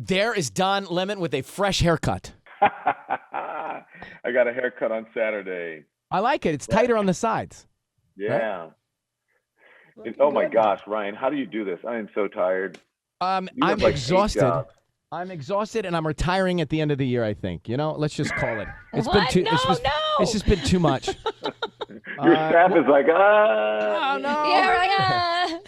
There is Don Lemon with a fresh haircut. I got a haircut on Saturday. I like it. It's tighter on the sides. Right? Yeah. Looking Oh my good. gosh, Ryan, how do you do this? I am so tired. You I'm have like 8 exhausted. jobs. I'm exhausted, and I'm retiring at the end of the year. I think. Let's just call it. It's What? been too. No, no. It's just been too much. Your staff is like, Oh no! Yeah,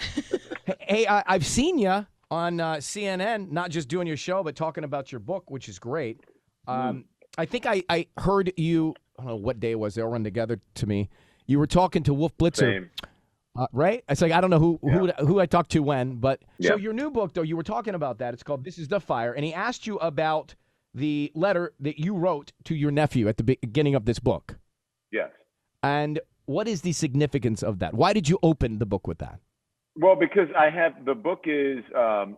Hey, I've seen you on CNN, not just doing your show, but talking about your book, which is great. I think I heard you. I don't know what day it was. They all run together to me. You were talking to Wolf Blitzer. Same. Right? It's like I don't know who I talked to when, but so Yeah. your new book though, you were talking about that. It's called "This Is the Fire," and he asked you about the letter that you wrote to your nephew at the beginning of this book. Yes. And what is the significance of that? Why did you open the book with that? Well, because the book is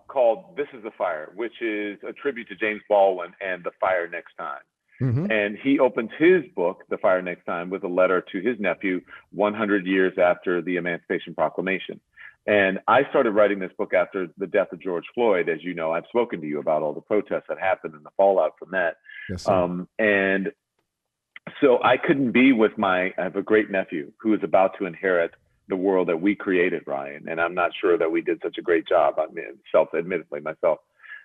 called "This Is the Fire," which is a tribute to James Baldwin and The Fire Next Time. Mm-hmm. And he opens his book, The Fire Next Time, with a letter to his nephew 100 years after the Emancipation Proclamation. And I started writing this book after the death of George Floyd. As you know, I've spoken to you about all the protests that happened and the fallout from that. Yes, sir. And so I couldn't be with I have a great nephew who is about to inherit the world that we created, Ryan. And I'm not sure that we did such a great job, admittedly myself.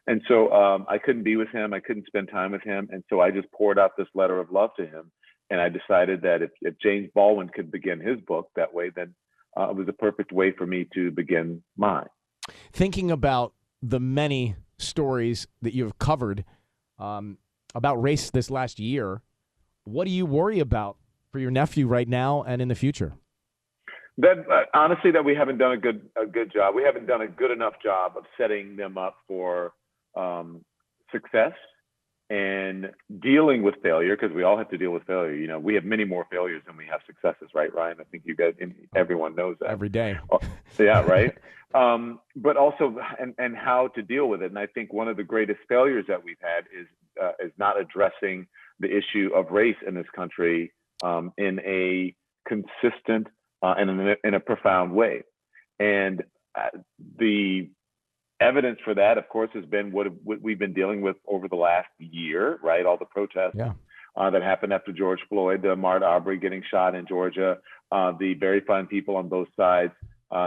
And so I couldn't be with him. I couldn't spend time with him. And so I just poured out this letter of love to him. And I decided that if James Baldwin could begin his book that way, then it was a perfect way for me to begin mine. Thinking about the many stories that you've covered about race this last year, what do you worry about for your nephew right now and in the future? That honestly, that we haven't done a good job. We haven't done a good enough job of setting them up for success and dealing with failure, because we all have to deal with failure. We have many more failures than we have successes, right, Ryan? I think everyone knows that. Every day. Yeah, right. But also, and how to deal with it. And I think one of the greatest failures that we've had is not addressing the issue of race in this country in a consistent and in a profound way. And the evidence for that, of course, has been what we've been dealing with over the last year, right? All the protests that happened after George Floyd, the Ahmaud Arbery getting shot in Georgia, the very fine people on both sides,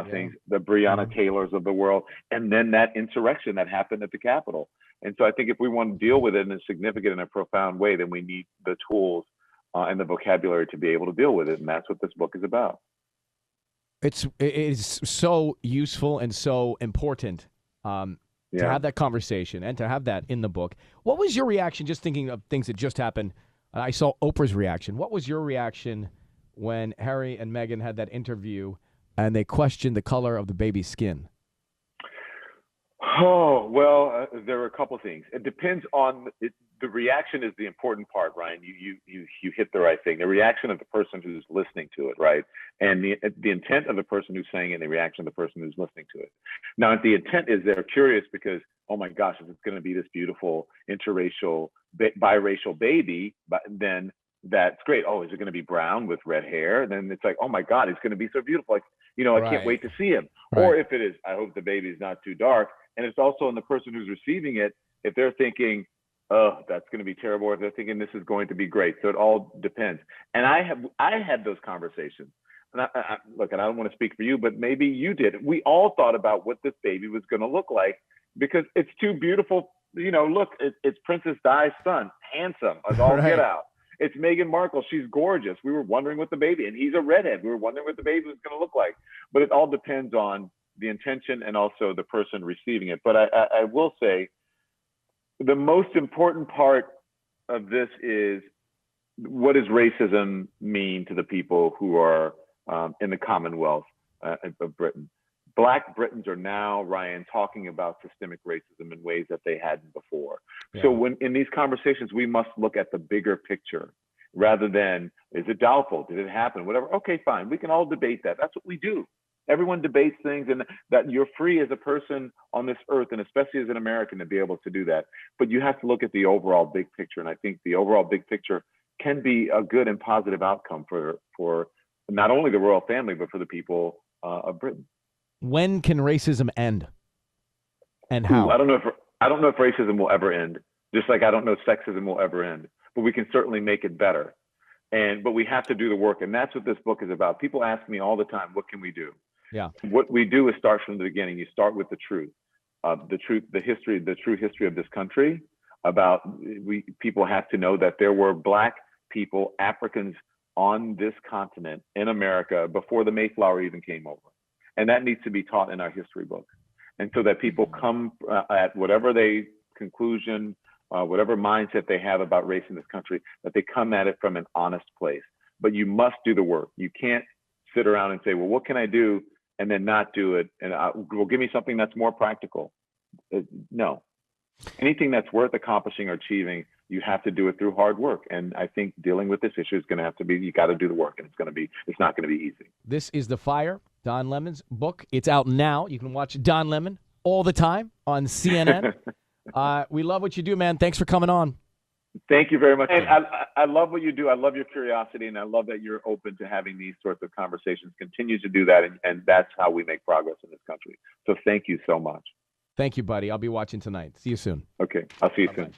things, the Breonna Taylors of the world, and then that insurrection that happened at the Capitol. And so I think if we want to deal with it in a significant and a profound way, then we need the tools and the vocabulary to be able to deal with it. And that's what this book is about. It is so useful and so important to have that conversation and to have that in the book. What was your reaction, just thinking of things that just happened? I saw Oprah's reaction. What was your reaction when Harry and Meghan had that interview and they questioned the color of the baby's skin? Oh, well, there are a couple of things. It depends on the reaction is the important part, Ryan. You hit the right thing. The reaction of the person who's listening to it, right? And the intent of the person who's saying it and the reaction of the person who's listening to it. Now, if the intent is they're curious because, oh my gosh, if it's going to be this beautiful interracial, biracial baby, then that's great. Oh, is it going to be brown with red hair? And then it's like, oh my God, it's going to be so beautiful. Like, I can't wait to see him. Right. Or if it is, I hope the baby is not too dark. And it's also on the person who's receiving it, if they're thinking, oh, that's going to be terrible, or if they're thinking this is going to be great. So it all depends. And I had those conversations. And look, and I don't want to speak for you, but maybe you did. We all thought about what this baby was going to look like because it's too beautiful. Look, it's Princess Di's son, handsome as all get out. It's Meghan Markle. She's gorgeous. We were wondering what the baby, and he's a redhead. We were wondering what the baby was going to look like. But it all depends on the intention and also the person receiving it. But I will say the most important part of this is, what does racism mean to the people who are in the Commonwealth of Britain? Black Britons are now, Ryan, talking about systemic racism in ways that they hadn't before. Yeah. So when in these conversations, we must look at the bigger picture rather than, is it doubtful? Did it happen? Whatever. Okay, fine. We can all debate that. That's what we do. Everyone debates things, and that you're free as a person on this earth, and especially as an American, to be able to do that. But you have to look at the overall big picture. And I think the overall big picture can be a good and positive outcome for not only the royal family, but for the people of Britain. When can racism end? And how? I don't know I don't know if racism will ever end, just like I don't know if sexism will ever end, but we can certainly make it better. But we have to do the work. And that's what this book is about. People ask me all the time, what can we do? Yeah. What we do is start from the beginning. You start with the truth, the true history of this country. People have to know that there were Black people, Africans on this continent in America before the Mayflower even came over. And that needs to be taught in our history books. And so that people come at whatever conclusion, whatever mindset they have about race in this country, that they come at it from an honest place. But you must do the work. You can't sit around and say, well, what can I do? And then not do it. And well, give me something that's more practical. No. Anything that's worth accomplishing or achieving, you have to do it through hard work. And I think dealing with this issue is going to have to be, you got to do the work, and it's not going to be easy. This is The Fire, Don Lemon's book. It's out now. You can watch Don Lemon all the time on CNN. We love what you do, man. Thanks for coming on. Thank you very much. And I love what you do. I love your curiosity, and I love that you're open to having these sorts of conversations. Continue to do that, and that's how we make progress in this country. So thank you so much. Thank you, buddy. I'll be watching tonight. See you soon. Okay. I'll see you Bye-bye. soon.